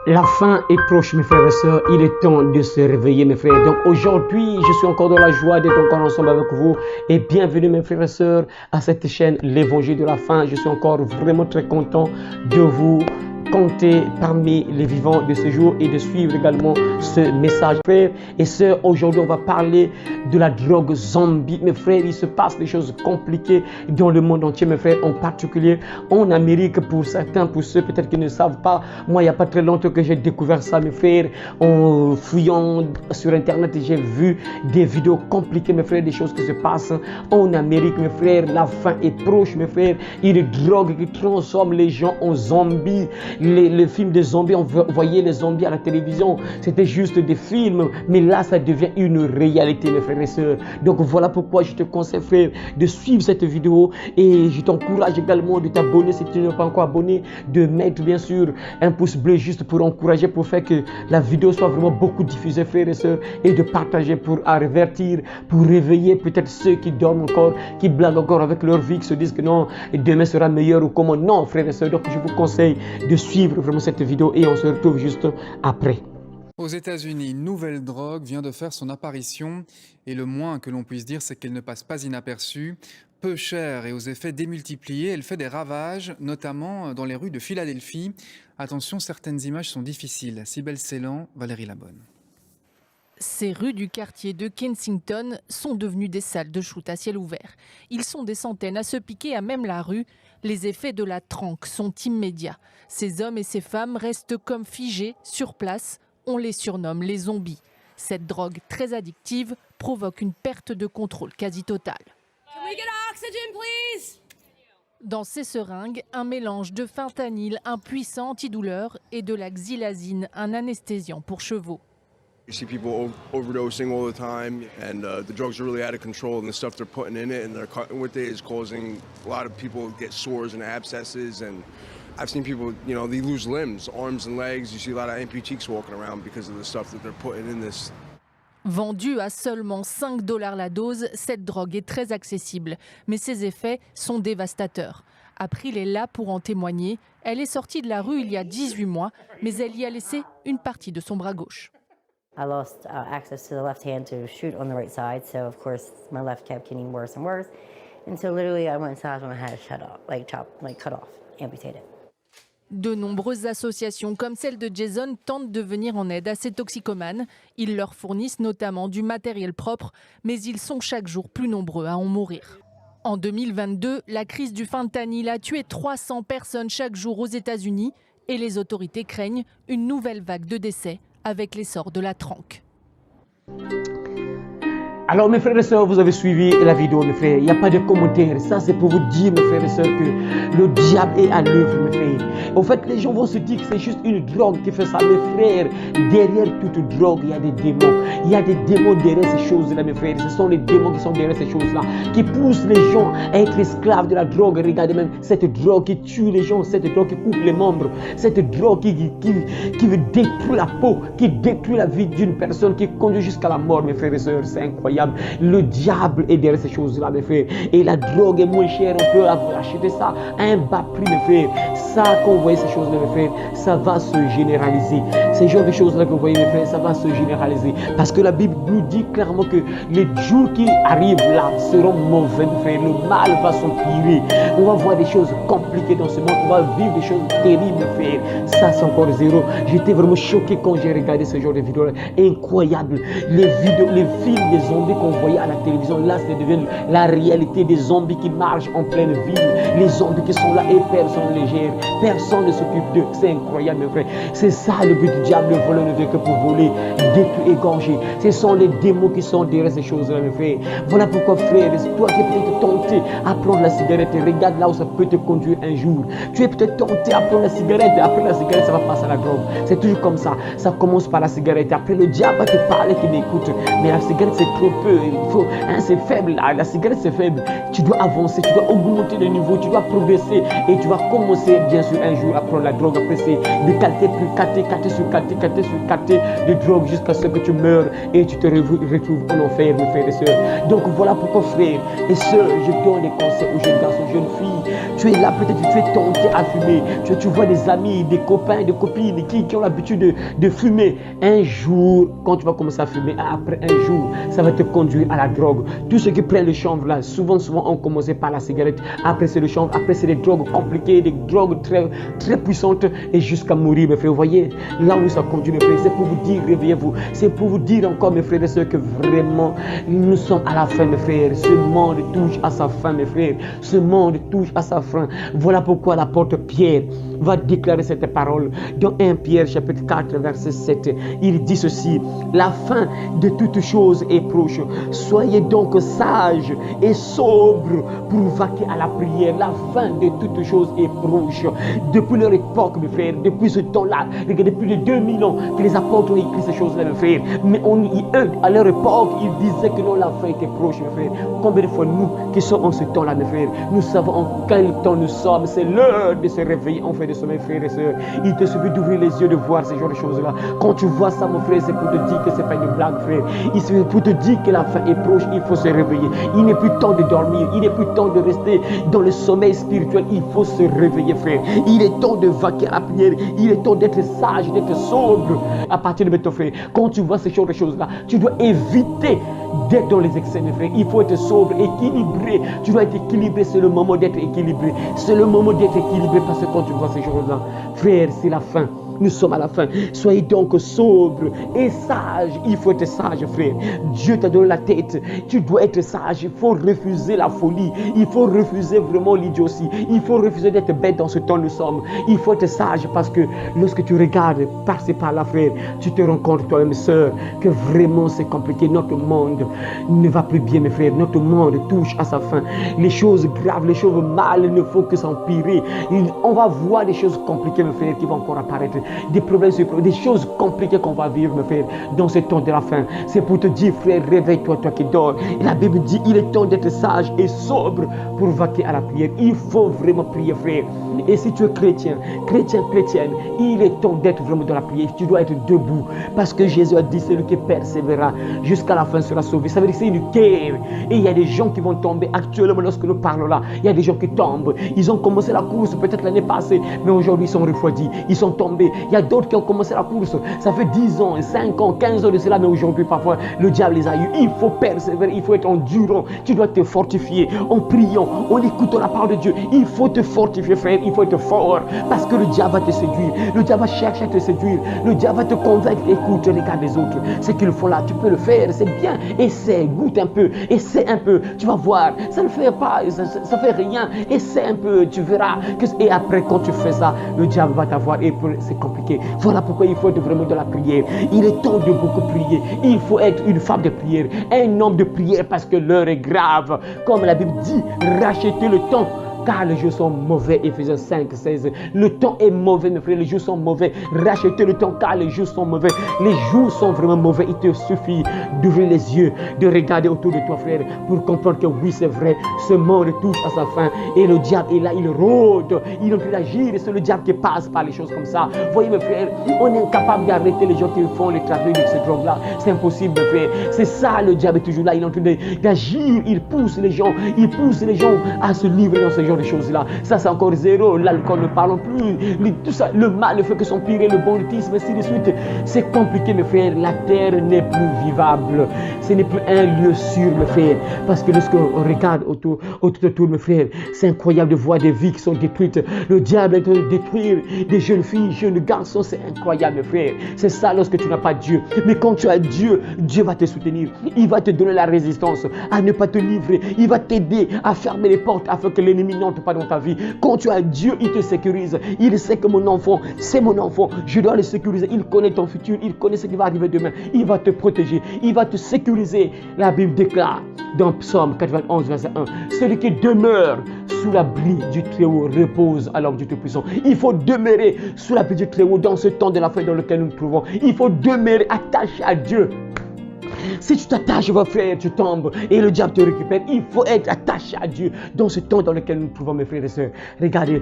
La fin est proche, mes frères et sœurs. Il est temps de se réveiller, mes frères. Donc aujourd'hui, je suis encore dans la joie d'être encore ensemble avec vous. Et bienvenue, mes frères et sœurs, à cette chaîne, l'Évangile de la fin. Je suis encore vraiment très content de vous compter parmi les vivants de ce jour et de suivre également ce message. Frères et sœurs, aujourd'hui on va parler de la drogue zombie. Mes frères, il se passe des choses compliquées dans le monde entier, mes frères, en particulier en Amérique. Pour certains, pour ceux peut-être qui ne savent pas, moi il n'y a pas très longtemps que j'ai découvert ça, mes frères. En fouillant sur internet, j'ai vu des vidéos compliquées, mes frères, des choses qui se passent en Amérique, mes frères. La fin est proche, mes frères. Il y a des drogues qui transforment les gens en zombies. Les films de zombies, on voyait les zombies à la télévision, c'était juste des films, mais là ça devient une réalité, mes frères et sœurs. Donc voilà pourquoi je te conseille, frère, de suivre cette vidéo et je t'encourage également de t'abonner si tu n'es pas encore abonné, de mettre bien sûr un pouce bleu juste pour encourager, pour faire que la vidéo soit vraiment beaucoup diffusée, frères et sœurs, et de partager pour avertir, pour réveiller peut-être ceux qui dorment encore, qui blaguent encore avec leur vie, qui se disent que non, demain sera meilleur ou comment. Non, frères et sœurs, donc je vous conseille de suivre vraiment cette vidéo et on se retrouve juste après. Aux États-Unis, une nouvelle drogue vient de faire son apparition et le moins que l'on puisse dire, c'est qu'elle ne passe pas inaperçue. Peu chère et aux effets démultipliés, elle fait des ravages, notamment dans les rues de Philadelphie. Attention, certaines images sont difficiles. Cybèle Ceylan, Valérie Labonne. Ces rues du quartier de Kensington sont devenues des salles de shoot à ciel ouvert. Ils sont des centaines à se piquer à même la rue. Les effets de la tranque sont immédiats. Ces hommes et ces femmes restent comme figés sur place. On les surnomme les zombies. Cette drogue très addictive provoque une perte de contrôle quasi totale. Can we get oxygen, please? Dans ces seringues, un mélange de fentanyl, un puissant antidouleur, et de la xylazine, un anesthésiant pour chevaux. You see people overdosing all the time, and the drugs are really out of control, and the stuff they're putting in it and they're cutting with it is causing a lot of people get sores and abscesses. And I've seen people, you know, they lose limbs, arms and legs. You see a lot of amputees walking around because of the stuff that they're putting in this. Vendue à seulement 5 $ la dose, cette drogue est très accessible, mais ses effets sont dévastateurs. April est là pour en témoigner. Elle est sortie de la rue il y a 18 mois, mais elle y a laissé une partie de son bras gauche. I lost access to the left hand to shoot on the right side, so of course my left kept getting worse and worse. And so literally I went inside when I had it cut off, amputated. De nombreuses associations comme celle de Jason tentent de venir en aide à ces toxicomanes. Ils leur fournissent notamment du matériel propre, mais ils sont chaque jour plus nombreux à en mourir. En 2022, la crise du fentanyl a tué 300 personnes chaque jour aux États-Unis et les autorités craignent une nouvelle vague de décès avec l'essor de la tranque. Alors mes frères et sœurs, vous avez suivi la vidéo, mes frères. Il n'y a pas de commentaires. Ça, c'est pour vous dire, mes frères et sœurs, que le diable est à l'œuvre, mes frères. En fait, les gens vont se dire que c'est juste une drogue qui fait ça. Mes frères, derrière toute drogue, il y a des démons. Il y a des démons derrière ces choses-là, mes frères. Ce sont les démons qui sont derrière ces choses-là, qui poussent les gens à être esclaves de la drogue. Regardez même cette drogue qui tue les gens, cette drogue qui coupe les membres, cette drogue qui veut détruire la peau, qui détruit la vie d'une personne, qui conduit jusqu'à la mort, mes frères et sœurs. C'est incroyable. Le diable est derrière ces choses-là, mes frères. Et la drogue est moins chère. On peut acheter ça à un bas prix, mes frères. Ça, quand vous voyez ces choses-là, mes frères, ça va se généraliser. Ces genres de choses-là que vous voyez, mes frères, ça va se généraliser. Parce que la Bible nous dit clairement que les jours qui arrivent là seront mauvais, mes frères. Le mal va s'empirer. On va voir des choses compliquées dans ce monde. On va vivre des choses terribles, mes frères. Ça, c'est encore zéro. J'étais vraiment choqué quand j'ai regardé ce genre de vidéos-là. Incroyable. Les films des zombies qu'on voyait à la télévision, là, ça devient la réalité des zombies qui marchent en pleine ville. Les zombies qui sont là et personne ne les gère. Personne ne s'occupe d'eux. C'est incroyable, mes frères. C'est ça le but du diable. Le voleur ne vient que pour voler, détruire, égorger. Ce sont les démons qui sont derrière ces choses-là, mes frères. Voilà pourquoi, frère, toi qui es peut-être tenté à prendre la cigarette, regarde là où ça peut te conduire un jour. Tu es peut-être tenté à prendre la cigarette, et après la cigarette, ça va passer à la drogue. C'est toujours comme ça. Ça commence par la cigarette. Après, le diable va te parler, tu m'écoutes. Mais la cigarette, c'est trop peu, il faut, hein, c'est faible, la cigarette c'est faible. Tu dois avancer, tu dois augmenter le niveau, tu dois progresser et tu vas commencer bien sûr un jour à prendre la drogue. Après c'est de qualité plus qualité sur qualité de drogue jusqu'à ce que tu meurs et tu te retrouves en enfer, mes frères et sœurs. Donc voilà pourquoi, frères et sœurs, je donne des conseils aux jeunes garçons, aux jeunes filles. Tu es là, peut-être tu es tenté à fumer. Tu vois des amis, des copains, des copines qui ont l'habitude de fumer. Un jour, quand tu vas commencer à fumer, après un jour, ça va te conduire à la drogue. Tous ceux qui prennent le chanvre là, souvent ont commencé par la cigarette. Après c'est le chanvre, après c'est des drogues compliquées, des drogues très puissantes et jusqu'à mourir, mes frères. Vous voyez, là où ça conduit, mes frères, c'est pour vous dire, réveillez-vous. C'est pour vous dire encore, mes frères et sœurs, que vraiment, nous sommes à la fin, mes frères. Ce monde touche à sa fin, mes frères. Ce monde touche à sa fin. Voilà pourquoi l'apôtre Pierre va déclarer cette parole dans 1 Pierre chapitre 4 verset 7. Il dit ceci: la fin de toutes choses est proche. Soyez donc sages et sobres pour vaquer à la prière. La fin de toutes choses est proche. Depuis leur époque, mes frères, depuis ce temps-là, regardez, depuis les 2000 ans que les apôtres ont écrit ces choses-là, mes frères. Mais eux, à leur époque, ils disaient que non, la fin était proche, mes frères. Combien de fois nous qui sommes en ce temps-là, mes frères, nous savons en quel temps nous sommes. C'est l'heure de se réveiller, en fait, de sommeil, frères et sœurs. Il te suffit d'ouvrir les yeux, de voir ces genres de choses-là. Quand tu vois ça, mon frère, c'est pour te dire que c'est pas une blague, frère. Il suffit pour te dire que la fin est proche, il faut se réveiller. Il n'est plus temps de dormir, il n'est plus temps de rester dans le sommeil spirituel. Il faut se réveiller, frère. Il est temps de vaquer à la prière. Il est temps d'être sage, d'être sobre. À partir de maintenant, frère, quand tu vois ces genres de choses-là, tu dois éviter d'être dans les excès, mes frères. Il faut être sobre, équilibré. Tu dois être équilibré. C'est le moment d'être équilibré. C'est le moment d'être équilibré parce que quand tu vois ces choses-là, frère, c'est la fin. Nous sommes à la fin. Soyez donc sobres et sages. Il faut être sage, frère. Dieu t'a donné la tête. Tu dois être sage. Il faut refuser la folie. Il faut refuser vraiment l'idiotie. Il faut refuser d'être bête dans ce temps nous sommes. Il faut être sage parce que lorsque tu regardes par-ci par-là, frère, tu te rends compte toi-même, sœur, que vraiment c'est compliqué. Notre monde ne va plus bien, mes frères. Notre monde touche à sa fin. Les choses graves, les choses mal ne font que s'empirer. On va voir des choses compliquées, mes frères, qui vont encore apparaître. Des problèmes, des choses compliquées qu'on va vivre, mes frères, dans ce temps de la fin. C'est pour te dire, frère, réveille-toi, toi qui dors. Et la Bible dit, il est temps d'être sage et sobre pour vaquer à la prière. Il faut vraiment prier, frère. Et si tu es chrétienne, il est temps d'être vraiment dans la prière. Tu dois être debout. Parce que Jésus a dit, celui qui persévérera jusqu'à la fin sera sauvé. Ça veut dire que c'est une guerre. Et il y a des gens qui vont tomber actuellement lorsque nous parlons là. Il y a des gens qui tombent. Ils ont commencé la course peut-être l'année passée, mais aujourd'hui ils sont refroidis. Ils sont tombés. Il y a d'autres qui ont commencé la course. Ça fait 10 ans, 5 ans, 15 ans de cela, mais aujourd'hui parfois le diable les a eu. Il faut persévérer, il faut être endurant. Tu dois te fortifier en priant, en écoutant la parole de Dieu. Il faut te fortifier, frère. Il faut être fort parce que le diable va te séduire. Le diable va chercher à te séduire. Le diable va te convaincre. Écoute, regarde les autres. Ce qu'ils font là, tu peux le faire. C'est bien. Essaie, goûte un peu. Essaie un peu. Tu vas voir. Ça ne fait pas, ça fait rien. Essaie un peu. Tu verras. Et après, quand tu fais ça, le diable va t'avoir. Et c'est compliqué. Voilà pourquoi il faut être vraiment dans la prière. Il est temps de beaucoup prier. Il faut être une femme de prière, un homme de prière parce que l'heure est grave. Comme la Bible dit, rachetez le temps. Car les jours sont mauvais, Ephésiens 5, 16. Le temps est mauvais, mes frères, les jours sont mauvais. Rachetez le temps car les jours sont mauvais. Les jours sont vraiment mauvais. Il te suffit d'ouvrir les yeux, de regarder autour de toi, frère, pour comprendre que oui, c'est vrai, ce monde touche à sa fin. Et le diable est là, il rôde, il est en train d'agir. Et c'est le diable qui passe par les choses comme ça. Voyez, mes frères, on est incapable d'arrêter les gens qui font les trafics de ces drogues-là. C'est impossible, mes frères. C'est ça, le diable est toujours là. Il est en train d'agir. Il pousse les gens à se livrer dans ce genre de choses-là. Ça, c'est encore zéro. L'alcool, ne parlons plus. Tout ça, le mal ne fait que s'empirer, le banditisme, ainsi de suite. C'est compliqué, mes frères. La terre n'est plus vivable. Ce n'est plus un lieu sûr, mes frères. Parce que lorsqu'on regarde autour, mes frères, c'est incroyable de voir des vies qui sont détruites. Le diable est en train de détruire des jeunes filles, jeunes garçons. C'est incroyable, mes frères. C'est ça lorsque tu n'as pas Dieu. Mais quand tu as Dieu, Dieu va te soutenir. Il va te donner la résistance à ne pas te livrer. Il va t'aider à fermer les portes afin que l'ennemi n'entre pas dans ta vie. Quand tu as Dieu, il te sécurise. Il sait que mon enfant, c'est mon enfant. Je dois le sécuriser. Il connaît ton futur. Il connaît ce qui va arriver demain. Il va te protéger. Il va te sécuriser. La Bible déclare dans Psaume 91, verset 1, celui qui demeure sous l'abri du Très-Haut repose à l'ombre du Tout-Puissant. Il faut demeurer sous l'abri du Très-Haut dans ce temps de la fin dans lequel nous nous trouvons. Il faut demeurer attaché à Dieu. Si tu t'attaches, mon frère, tu tombes et le diable te récupère. Il faut être attaché à Dieu dans ce temps dans lequel nous nous trouvons, mes frères et sœurs. Regardez,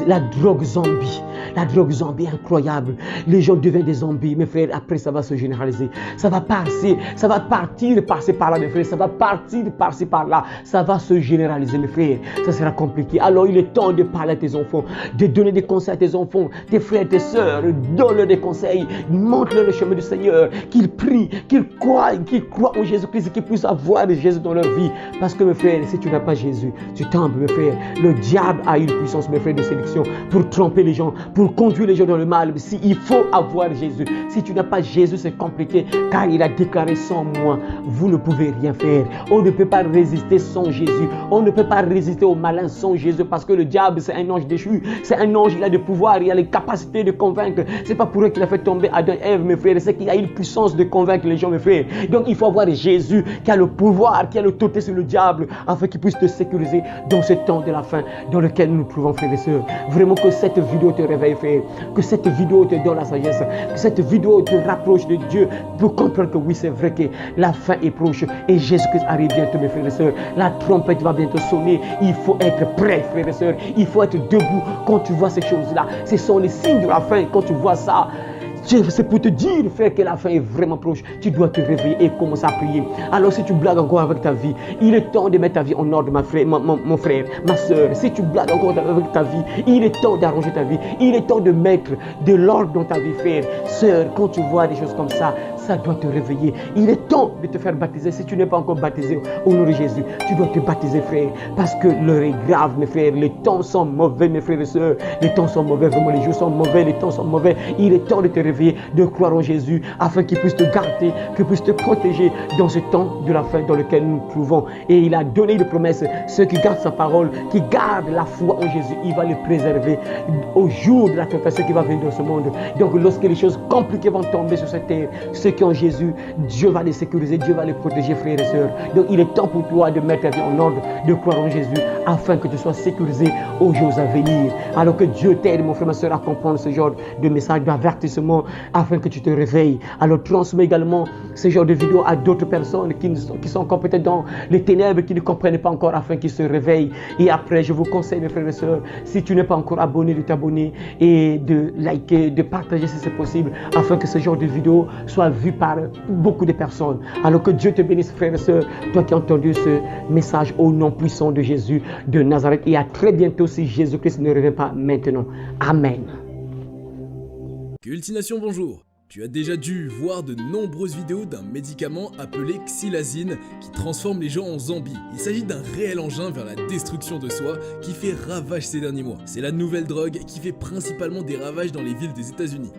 la drogue zombie. La drogue zombie est incroyable. Les gens deviennent des zombies, mes frères. Après, ça va se généraliser. Ça va passer, ça va partir par-ci par-là, mes frères. Ça va partir par-ci par-là. Ça va se généraliser, mes frères. Ça sera compliqué. Alors, il est temps de parler à tes enfants, de donner des conseils à tes enfants, tes frères, tes sœurs. Donne-leur des conseils. Montre-leur le chemin du Seigneur. Qu'ils prient, qu'ils croient en Jésus-Christ et qu'ils puissent avoir Jésus dans leur vie. Parce que, mes frères, si tu n'as pas Jésus, tu tombes, mes frères. Le diable a une puissance, mes frères, de séduction pour tromper les gens, pour conduire les gens dans le mal. Mais il faut avoir Jésus. Si tu n'as pas Jésus, c'est compliqué, car il a déclaré: sans moi, vous ne pouvez rien faire. On ne peut pas résister sans Jésus. On ne peut pas résister au malin sans Jésus, parce que le diable, c'est un ange déchu. C'est un ange, il a des pouvoirs, il a les capacités de convaincre. C'est pas pour eux qu'il a fait tomber Adam et Ève, mes frères. C'est qu'il a une puissance de convaincre les gens, mes frères. Donc il faut avoir Jésus qui a le pouvoir, qui a l'autorité sur le diable, afin qu'il puisse te sécuriser dans ce temps de la fin dans lequel nous nous trouvons, frères et sœurs. Vraiment que cette vidéo te réveille, frère. Que cette vidéo te donne la sagesse. Que cette vidéo te rapproche de Dieu pour comprendre que oui, c'est vrai que la fin est proche et Jésus-Christ arrive bientôt, mes frères et sœurs. La trompette va bientôt sonner. Il faut être prêt, frères et sœurs. Il faut être debout quand tu vois ces choses-là. Ce sont les signes de la fin. Quand tu vois ça, c'est pour te dire, frère, que la fin est vraiment proche. Tu dois te réveiller et commencer à prier. Alors, si tu blagues encore avec ta vie, il est temps de mettre ta vie en ordre, mon frère, ma soeur. Si tu blagues encore avec ta vie, il est temps d'arranger ta vie. Il est temps de mettre de l'ordre dans ta vie, frère. Sœur, quand tu vois des choses comme ça doit te réveiller. Il est temps de te faire baptiser. Si tu n'es pas encore baptisé au nom de Jésus, tu dois te baptiser, frère. Parce que l'heure est grave, mes frères. Les temps sont mauvais, mes frères et sœurs. Les temps sont mauvais, vraiment. Les jours sont mauvais, les temps sont mauvais. Il est temps de te réveiller, de croire en Jésus, afin qu'il puisse te garder, qu'il puisse te protéger dans ce temps de la fin dans lequel nous nous trouvons. Et il a donné des promesses. Ceux qui gardent sa parole, qui gardent la foi en Jésus, il va les préserver au jour de la tentation qui va venir dans ce monde. Donc, lorsque les choses compliquées vont tomber sur cette terre, ceux qui ont Jésus, Dieu va les sécuriser, Dieu va les protéger, frères et sœurs. Donc, il est temps pour toi de mettre ta vie en ordre, de croire en Jésus, afin que tu sois sécurisé aux jours à venir. Alors que Dieu t'aide, mon frère, ma soeur, à comprendre ce genre de message, d'avertissement, afin que tu te réveilles. Alors, transmets également ce genre de vidéos à d'autres personnes qui sont encore peut-être dans les ténèbres, qui ne comprennent pas encore, afin qu'ils se réveillent. Et après, je vous conseille, mes frères et sœurs, si tu n'es pas encore abonné, de t'abonner et de liker, de partager si c'est possible, afin que ce genre de vidéos soit vu par beaucoup de personnes. Alors que Dieu te bénisse, frères et sœurs, toi qui as entendu ce message au nom puissant de Jésus de Nazareth. Et à très bientôt si Jésus-Christ ne revient pas maintenant. Amen. Cultination, bonjour. Tu as déjà dû voir de nombreuses vidéos d'un médicament appelé xylazine qui transforme les gens en zombies. Il s'agit d'un réel engin vers la destruction de soi qui fait ravage ces derniers mois. C'est la nouvelle drogue qui fait principalement des ravages dans les villes des États-Unis.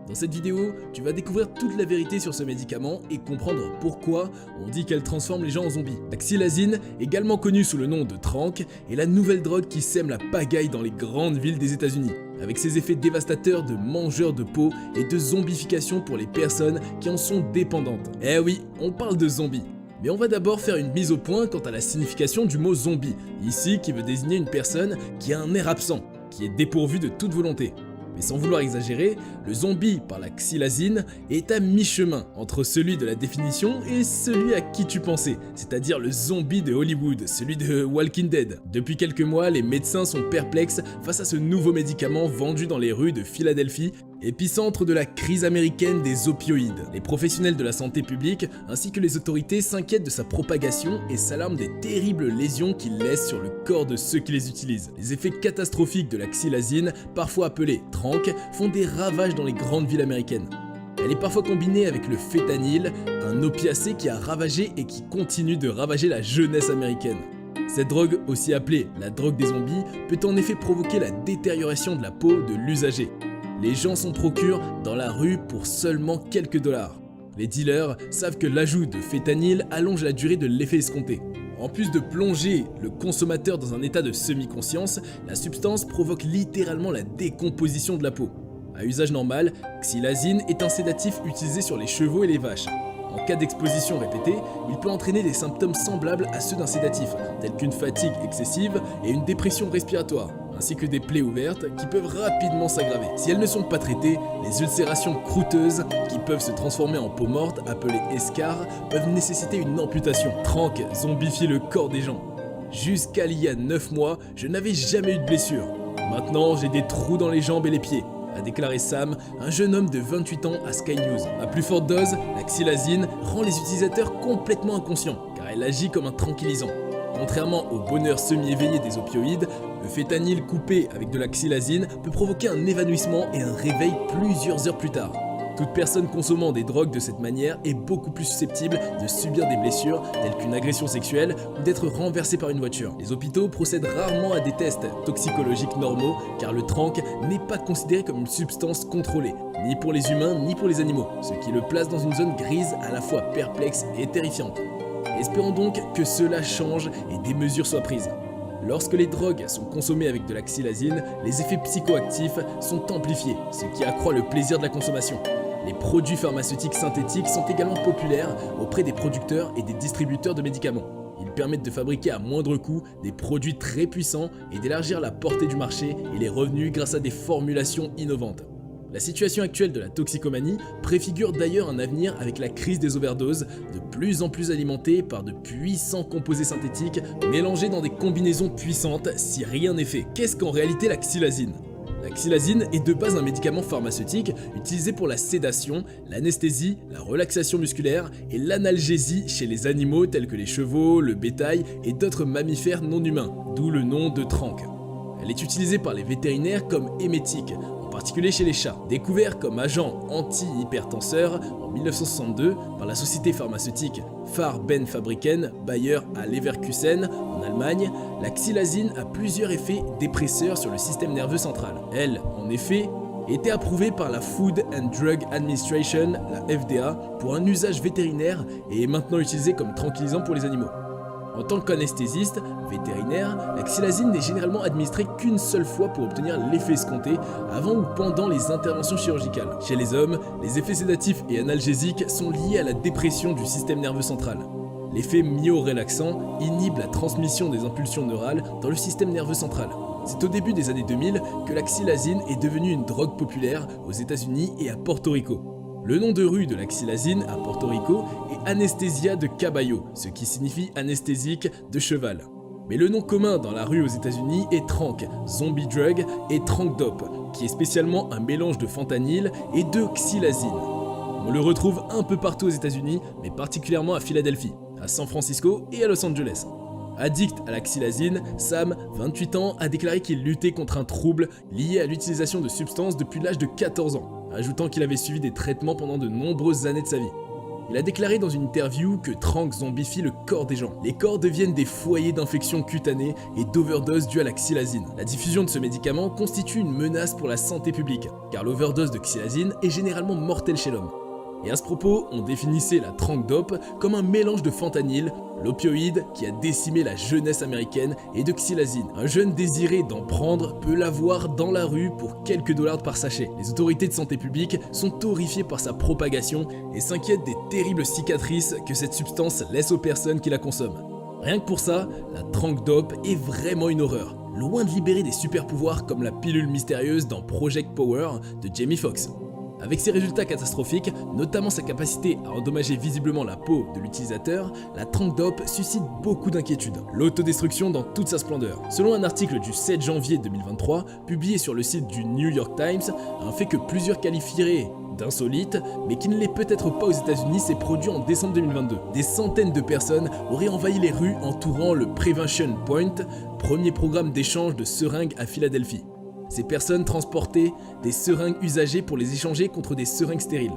Dans cette vidéo, tu vas découvrir toute la vérité sur ce médicament et comprendre pourquoi on dit qu'elle transforme les gens en zombies. La xylazine, également connue sous le nom de tranq, est la nouvelle drogue qui sème la pagaille dans les grandes villes des États-Unis, avec ses effets dévastateurs de mangeurs de peau et de zombification pour les personnes qui en sont dépendantes. Eh oui, on parle de zombies. Mais on va d'abord faire une mise au point quant à la signification du mot zombie, ici qui veut désigner une personne qui a un air absent, qui est dépourvue de toute volonté. Mais sans vouloir exagérer, le zombie par la xylazine est à mi-chemin entre celui de la définition et celui à qui tu pensais, c'est-à-dire le zombie de Hollywood, celui de Walking Dead. Depuis quelques mois, les médecins sont perplexes face à ce nouveau médicament vendu dans les rues de Philadelphie, épicentre de la crise américaine des opioïdes. Les professionnels de la santé publique ainsi que les autorités s'inquiètent de sa propagation et s'alarment des terribles lésions qu'il laisse sur le corps de ceux qui les utilisent. Les effets catastrophiques de la xylazine, parfois appelée tranq, font des ravages dans les grandes villes américaines. Elle est parfois combinée avec le fétanyl, un opiacé qui a ravagé et qui continue de ravager la jeunesse américaine. Cette drogue, aussi appelée la drogue des zombies, peut en effet provoquer la détérioration de la peau de l'usager. Les gens s'en procurent dans la rue pour seulement quelques dollars. Les dealers savent que l'ajout de fétanyl allonge la durée de l'effet escompté. En plus de plonger le consommateur dans un état de semi-conscience, la substance provoque littéralement la décomposition de la peau. À usage normal, xylazine est un sédatif utilisé sur les chevaux et les vaches. En cas d'exposition répétée, il peut entraîner des symptômes semblables à ceux d'un sédatif, tels qu'une fatigue excessive et une dépression respiratoire, ainsi que des plaies ouvertes qui peuvent rapidement s'aggraver. Si elles ne sont pas traitées, les ulcérations croûteuses, qui peuvent se transformer en peau morte, appelées escarres, peuvent nécessiter une amputation. Trank zombifie le corps des gens. Jusqu'à il y a 9 mois, je n'avais jamais eu de blessure. Maintenant, j'ai des trous dans les jambes et les pieds, a déclaré Sam, un jeune homme de 28 ans à Sky News. À plus forte dose, la xylazine rend les utilisateurs complètement inconscients, car elle agit comme un tranquillisant. Contrairement au bonheur semi-éveillé des opioïdes, le fétanyl coupé avec de la xylazine peut provoquer un évanouissement et un réveil plusieurs heures plus tard. Toute personne consommant des drogues de cette manière est beaucoup plus susceptible de subir des blessures telles qu'une agression sexuelle ou d'être renversé par une voiture. Les hôpitaux procèdent rarement à des tests toxicologiques normaux car le trank n'est pas considéré comme une substance contrôlée, ni pour les humains ni pour les animaux, ce qui le place dans une zone grise à la fois perplexe et terrifiante. Espérons donc que cela change et des mesures soient prises. Lorsque les drogues sont consommées avec de la xylazine, les effets psychoactifs sont amplifiés, ce qui accroît le plaisir de la consommation. Les produits pharmaceutiques synthétiques sont également populaires auprès des producteurs et des distributeurs de médicaments. Ils permettent de fabriquer à moindre coût des produits très puissants et d'élargir la portée du marché et les revenus grâce à des formulations innovantes. La situation actuelle de la toxicomanie préfigure d'ailleurs un avenir avec la crise des overdoses, de plus en plus alimentée par de puissants composés synthétiques mélangés dans des combinaisons puissantes si rien n'est fait. Qu'est-ce qu'en réalité la xylazine ? La xylazine est de base un médicament pharmaceutique utilisé pour la sédation, l'anesthésie, la relaxation musculaire et l'analgésie chez les animaux tels que les chevaux, le bétail et d'autres mammifères non humains, d'où le nom de trank. Elle est utilisée par les vétérinaires comme émétique, en particulier chez les chats. Découvert comme agent anti-hypertenseur en 1962 par la société pharmaceutique Farbenfabriken Bayer à Leverkusen en Allemagne, la xylazine a plusieurs effets dépresseurs sur le système nerveux central. Elle, en effet, était approuvée par la Food and Drug Administration, la FDA, pour un usage vétérinaire et est maintenant utilisée comme tranquillisant pour les animaux. En tant qu'anesthésiste vétérinaire, la xylazine n'est généralement administrée qu'une seule fois pour obtenir l'effet escompté avant ou pendant les interventions chirurgicales. Chez les hommes, les effets sédatifs et analgésiques sont liés à la dépression du système nerveux central. L'effet myorelaxant inhibe la transmission des impulsions neurales dans le système nerveux central. C'est au début des années 2000 que la xylazine est devenue une drogue populaire aux États-Unis et à Porto Rico. Le nom de rue de la xylazine à Porto Rico est Anestesia de Caballo, ce qui signifie anesthésique de cheval. Mais le nom commun dans la rue aux États-Unis est Trank, Zombie Drug et Trank Dope, qui est spécialement un mélange de fentanyl et de xylazine. On le retrouve un peu partout aux États-Unis, mais particulièrement à Philadelphie, à San Francisco et à Los Angeles. Addict à la xylazine, Sam, 28 ans, a déclaré qu'il luttait contre un trouble lié à l'utilisation de substances depuis l'âge de 14 ans, ajoutant qu'il avait suivi des traitements pendant de nombreuses années de sa vie. Il a déclaré dans une interview que Trank zombifie le corps des gens. Les corps deviennent des foyers d'infections cutanées et d'overdose dues à la xylazine. La diffusion de ce médicament constitue une menace pour la santé publique, car l'overdose de xylazine est généralement mortelle chez l'homme. Et à ce propos, on définissait la Trank Dope comme un mélange de fentanyl, l'opioïde qui a décimé la jeunesse américaine, et de xylazine. Un jeune désiré d'en prendre peut l'avoir dans la rue pour quelques dollars par sachet. Les autorités de santé publique sont horrifiées par sa propagation et s'inquiètent des terribles cicatrices que cette substance laisse aux personnes qui la consomment. Rien que pour ça, la Trank Dope est vraiment une horreur, loin de libérer des super pouvoirs comme la pilule mystérieuse dans Project Power de Jamie Foxx. Avec ses résultats catastrophiques, notamment sa capacité à endommager visiblement la peau de l'utilisateur, la Trank Dope suscite beaucoup d'inquiétudes. L'autodestruction dans toute sa splendeur. Selon un article du 7 janvier 2023, publié sur le site du New York Times, un fait que plusieurs qualifieraient d'insolite, mais qui ne l'est peut-être pas aux États-Unis, s'est produit en décembre 2022. Des centaines de personnes auraient envahi les rues entourant le Prevention Point, premier programme d'échange de seringues à Philadelphie. Ces personnes transportaient des seringues usagées pour les échanger contre des seringues stériles.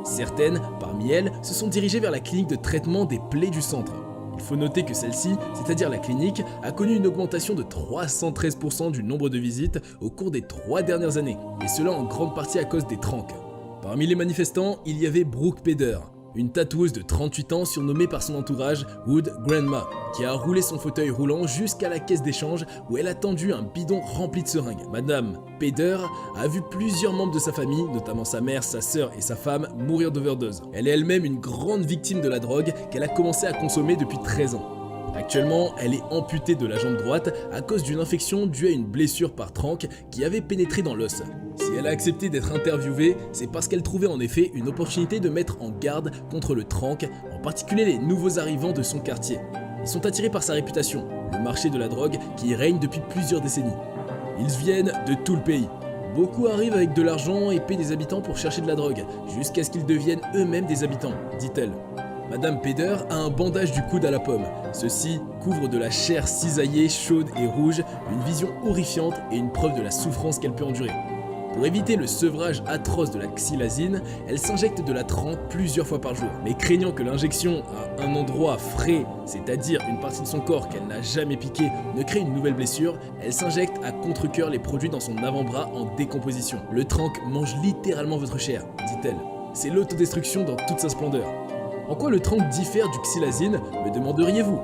Certaines, parmi elles, se sont dirigées vers la clinique de traitement des plaies du centre. Il faut noter que celle-ci, c'est-à-dire la clinique, a connu une augmentation de 313% du nombre de visites au cours des 3 dernières années, et cela en grande partie à cause des tranks. Parmi les manifestants, il y avait Brooke Peder, une tatoueuse de 38 ans surnommée par son entourage Wood Grandma, qui a roulé son fauteuil roulant jusqu'à la caisse d'échange où elle a tendu un bidon rempli de seringues. Madame Peder a vu plusieurs membres de sa famille, notamment sa mère, sa sœur et sa femme, mourir d'overdose. Elle est elle-même une grande victime de la drogue qu'elle a commencé à consommer depuis 13 ans. Actuellement, elle est amputée de la jambe droite à cause d'une infection due à une blessure par tranq qui avait pénétré dans l'os. Si elle a accepté d'être interviewée, c'est parce qu'elle trouvait en effet une opportunité de mettre en garde contre le tranq, en particulier les nouveaux arrivants de son quartier. Ils sont attirés par sa réputation, le marché de la drogue qui y règne depuis plusieurs décennies. Ils viennent de tout le pays. Beaucoup arrivent avec de l'argent et paient des habitants pour chercher de la drogue, jusqu'à ce qu'ils deviennent eux-mêmes des habitants, dit-elle. Madame Peder a un bandage du coude à la pomme. Ceci couvre de la chair cisaillée, chaude et rouge, une vision horrifiante et une preuve de la souffrance qu'elle peut endurer. Pour éviter le sevrage atroce de la xylazine, elle s'injecte de la tranq plusieurs fois par jour. Mais craignant que l'injection à un endroit frais, c'est-à-dire une partie de son corps qu'elle n'a jamais piqué, ne crée une nouvelle blessure, elle s'injecte à contre-cœur les produits dans son avant-bras en décomposition. Le tranq mange littéralement votre chair, dit-elle. C'est l'autodestruction dans toute sa splendeur. En quoi le tranq diffère du xylazine, me demanderiez-vous?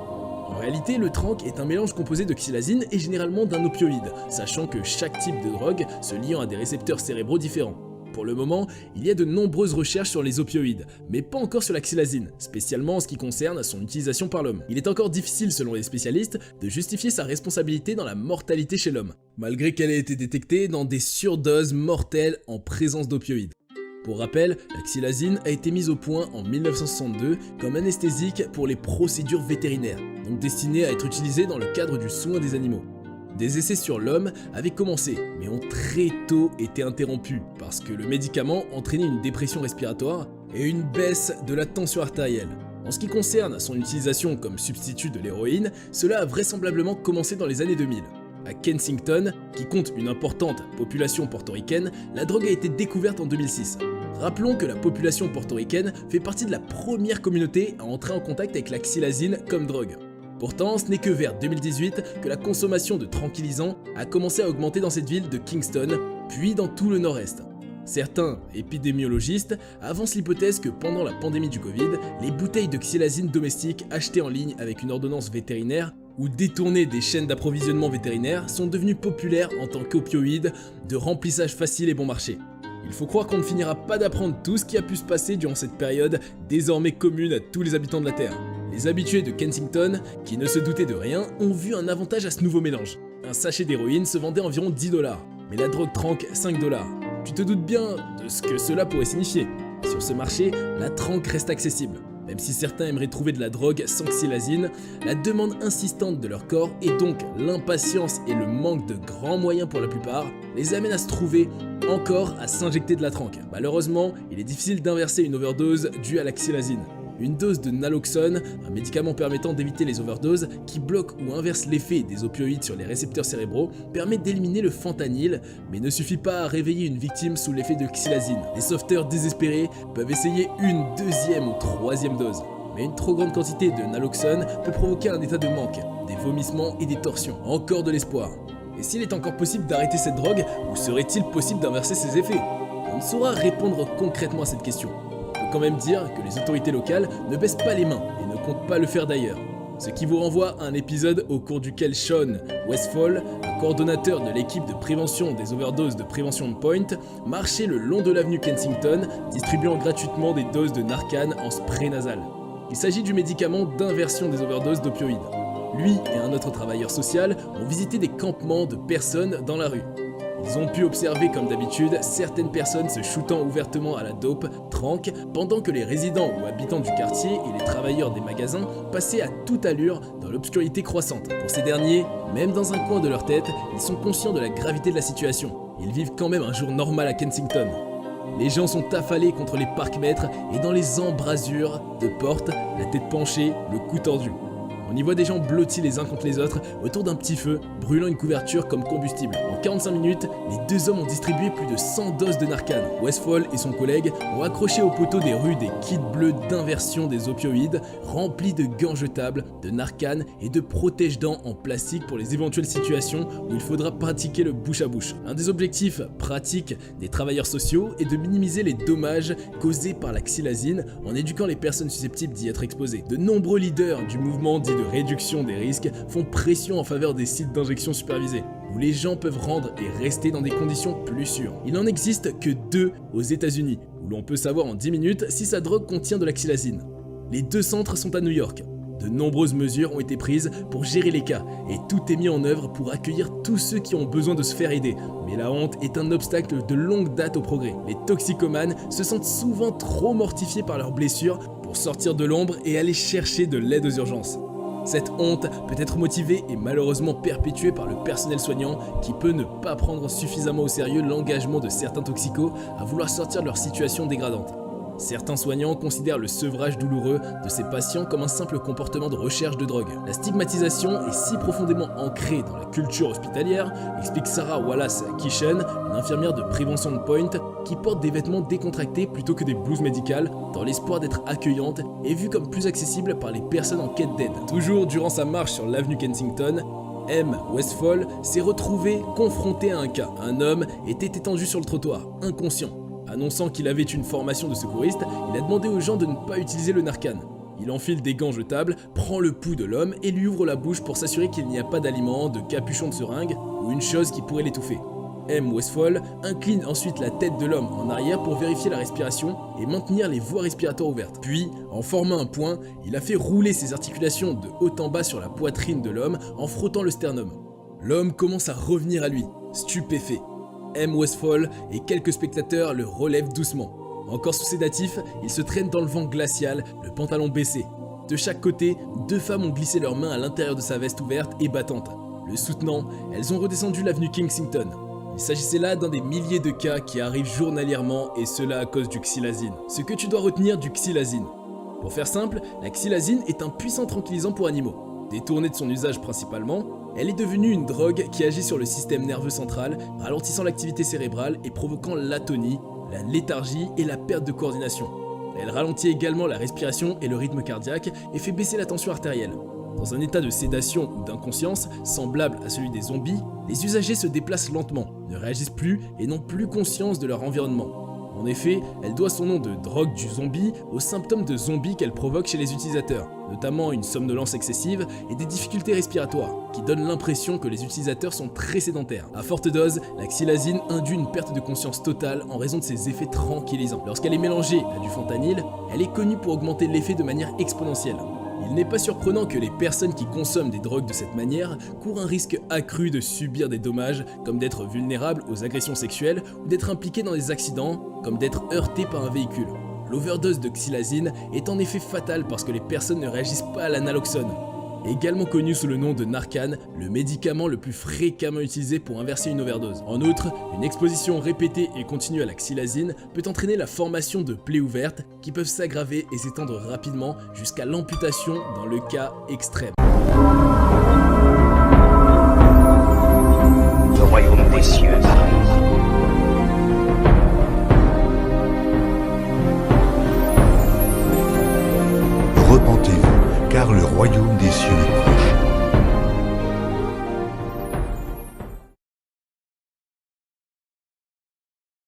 En réalité, le tranq est un mélange composé de xylazine et généralement d'un opioïde, sachant que chaque type de drogue se liant à des récepteurs cérébraux différents. Pour le moment, il y a de nombreuses recherches sur les opioïdes, mais pas encore sur la xylazine, spécialement en ce qui concerne son utilisation par l'homme. Il est encore difficile, selon les spécialistes, de justifier sa responsabilité dans la mortalité chez l'homme, malgré qu'elle ait été détectée dans des surdoses mortelles en présence d'opioïdes. Pour rappel, la xylazine a été mise au point en 1962 comme anesthésique pour les procédures vétérinaires, donc destinée à être utilisée dans le cadre du soin des animaux. Des essais sur l'homme avaient commencé, mais ont très tôt été interrompus, parce que le médicament entraînait une dépression respiratoire et une baisse de la tension artérielle. En ce qui concerne son utilisation comme substitut de l'héroïne, cela a vraisemblablement commencé dans les années 2000. À Kensington, qui compte une importante population portoricaine, la drogue a été découverte en 2006. Rappelons que la population portoricaine fait partie de la première communauté à entrer en contact avec la xylazine comme drogue. Pourtant, ce n'est que vers 2018 que la consommation de tranquillisants a commencé à augmenter dans cette ville de Kingston, puis dans tout le nord-est. Certains épidémiologistes avancent l'hypothèse que pendant la pandémie du Covid, les bouteilles de xylazine domestique achetées en ligne avec une ordonnance vétérinaire ou détournées des chaînes d'approvisionnement vétérinaires sont devenues populaires en tant qu'opioïdes de remplissage facile et bon marché. Il faut croire qu'on ne finira pas d'apprendre tout ce qui a pu se passer durant cette période désormais commune à tous les habitants de la Terre. Les habitués de Kensington, qui ne se doutaient de rien, ont vu un avantage à ce nouveau mélange. Un sachet d'héroïne se vendait environ 10 $, mais la drogue tranq 5 $. Tu te doutes bien de ce que cela pourrait signifier. Sur ce marché, la tranq reste accessible. Même si certains aimeraient trouver de la drogue sans xylazine, la demande insistante de leur corps et donc l'impatience et le manque de grands moyens pour la plupart les amènent à se trouver encore à s'injecter de la tranq. Malheureusement, il est difficile d'inverser une overdose due à la xylazine. Une dose de naloxone, un médicament permettant d'éviter les overdoses qui bloque ou inverse l'effet des opioïdes sur les récepteurs cérébraux, permet d'éliminer le fentanyl, mais ne suffit pas à réveiller une victime sous l'effet de xylazine. Les sauveteurs désespérés peuvent essayer une deuxième ou troisième dose. Mais une trop grande quantité de naloxone peut provoquer un état de manque, des vomissements et des torsions. Encore de l'espoir. Et s'il est encore possible d'arrêter cette drogue, ou serait-il possible d'inverser ses effets? On ne saura répondre concrètement à cette question. On peut quand même dire que les autorités locales ne baissent pas les mains et ne comptent pas le faire d'ailleurs. Ce qui vous renvoie à un épisode au cours duquel Sean Westfall, un coordonnateur de l'équipe de prévention des overdoses de Prevention Point, marchait le long de l'avenue Kensington, distribuant gratuitement des doses de Narcan en spray nasal. Il s'agit du médicament d'inversion des overdoses d'opioïdes. Lui et un autre travailleur social ont visité des campements de personnes dans la rue. Ils ont pu observer comme d'habitude certaines personnes se shootant ouvertement à la dope, tranq, pendant que les résidents ou habitants du quartier et les travailleurs des magasins passaient à toute allure dans l'obscurité croissante. Pour ces derniers, même dans un coin de leur tête, ils sont conscients de la gravité de la situation. Ils vivent quand même un jour normal à Kensington. Les gens sont affalés contre les parcs-mètres et dans les embrasures de portes, la tête penchée, le cou tordu. On y voit des gens blottis les uns contre les autres autour d'un petit feu, brûlant une couverture comme combustible. En 45 minutes, les deux hommes ont distribué plus de 100 doses de Narcan. Westfall et son collègue ont accroché au poteau des rues des kits bleus d'inversion des opioïdes, remplis de gants jetables, de Narcan et de protège-dents en plastique pour les éventuelles situations où il faudra pratiquer le bouche à bouche. Un des objectifs pratiques des travailleurs sociaux est de minimiser les dommages causés par la xylazine en éduquant les personnes susceptibles d'y être exposées. De nombreux leaders du mouvement dit de réduction des risques font pression en faveur des sites d'injection supervisés, où les gens peuvent rendre et rester dans des conditions plus sûres. Il n'en existe que 2 aux États-Unis, où l'on peut savoir en 10 minutes si sa drogue contient de la xylazine. Les 2 centres sont à New York. De nombreuses mesures ont été prises pour gérer les cas et tout est mis en œuvre pour accueillir tous ceux qui ont besoin de se faire aider. Mais la honte est un obstacle de longue date au progrès. Les toxicomanes se sentent souvent trop mortifiés par leurs blessures pour sortir de l'ombre et aller chercher de l'aide aux urgences. Cette honte peut être motivée et malheureusement perpétuée par le personnel soignant qui peut ne pas prendre suffisamment au sérieux l'engagement de certains toxicos à vouloir sortir de leur situation dégradante. Certains soignants considèrent le sevrage douloureux de ces patients comme un simple comportement de recherche de drogue. La stigmatisation est si profondément ancrée dans la culture hospitalière, explique Sarah Wallace-Kishen, une infirmière de prévention de Point, qui porte des vêtements décontractés plutôt que des blouses médicales, dans l'espoir d'être accueillante et vue comme plus accessible par les personnes en quête d'aide. Toujours durant sa marche sur l'avenue Kensington, M. Westfall s'est retrouvé confronté à un cas. Un homme était étendu sur le trottoir, inconscient. Annonçant qu'il avait une formation de secouriste, il a demandé aux gens de ne pas utiliser le Narcan. Il enfile des gants jetables, prend le pouls de l'homme et lui ouvre la bouche pour s'assurer qu'il n'y a pas d'aliments, de capuchon de seringue ou une chose qui pourrait l'étouffer. M. Westfall incline ensuite la tête de l'homme en arrière pour vérifier la respiration et maintenir les voies respiratoires ouvertes. Puis, en formant un point, il a fait rouler ses articulations de haut en bas sur la poitrine de l'homme en frottant le sternum. L'homme commence à revenir à lui, stupéfait. M. Westfall et quelques spectateurs le relèvent doucement. Encore sous sédatif, il se traîne dans le vent glacial, le pantalon baissé. De chaque côté, 2 femmes ont glissé leurs mains à l'intérieur de sa veste ouverte et battante. Le soutenant, elles ont redescendu l'avenue Kensington. Il s'agissait là d'un des milliers de cas qui arrivent journalièrement et cela à cause du xylazine. Ce que tu dois retenir du xylazine. Pour faire simple, la xylazine est un puissant tranquillisant pour animaux. Détournée de son usage principalement, elle est devenue une drogue qui agit sur le système nerveux central, ralentissant l'activité cérébrale et provoquant l'atonie, la léthargie et la perte de coordination. Elle ralentit également la respiration et le rythme cardiaque et fait baisser la tension artérielle. Dans un état de sédation ou d'inconscience, semblable à celui des zombies, les usagers se déplacent lentement, ne réagissent plus et n'ont plus conscience de leur environnement. En effet, elle doit son nom de drogue du zombie aux symptômes de zombie qu'elle provoque chez les utilisateurs, notamment une somnolence excessive et des difficultés respiratoires, qui donnent l'impression que les utilisateurs sont très sédentaires. À forte dose, la xylazine induit une perte de conscience totale en raison de ses effets tranquillisants. Lorsqu'elle est mélangée à du fentanyl, elle est connue pour augmenter l'effet de manière exponentielle. Il n'est pas surprenant que les personnes qui consomment des drogues de cette manière courent un risque accru de subir des dommages, comme d'être vulnérables aux agressions sexuelles ou d'être impliquées dans des accidents, comme d'être heurtées par un véhicule. L'overdose de xylazine est en effet fatale parce que les personnes ne réagissent pas à la naloxone. Également connu sous le nom de Narcan, le médicament le plus fréquemment utilisé pour inverser une overdose. En outre, une exposition répétée et continue à la xylazine peut entraîner la formation de plaies ouvertes qui peuvent s'aggraver et s'étendre rapidement jusqu'à l'amputation dans le cas extrême. Le royaume des cieux arrive. Repentez-vous, car le royaume des cieux est proche.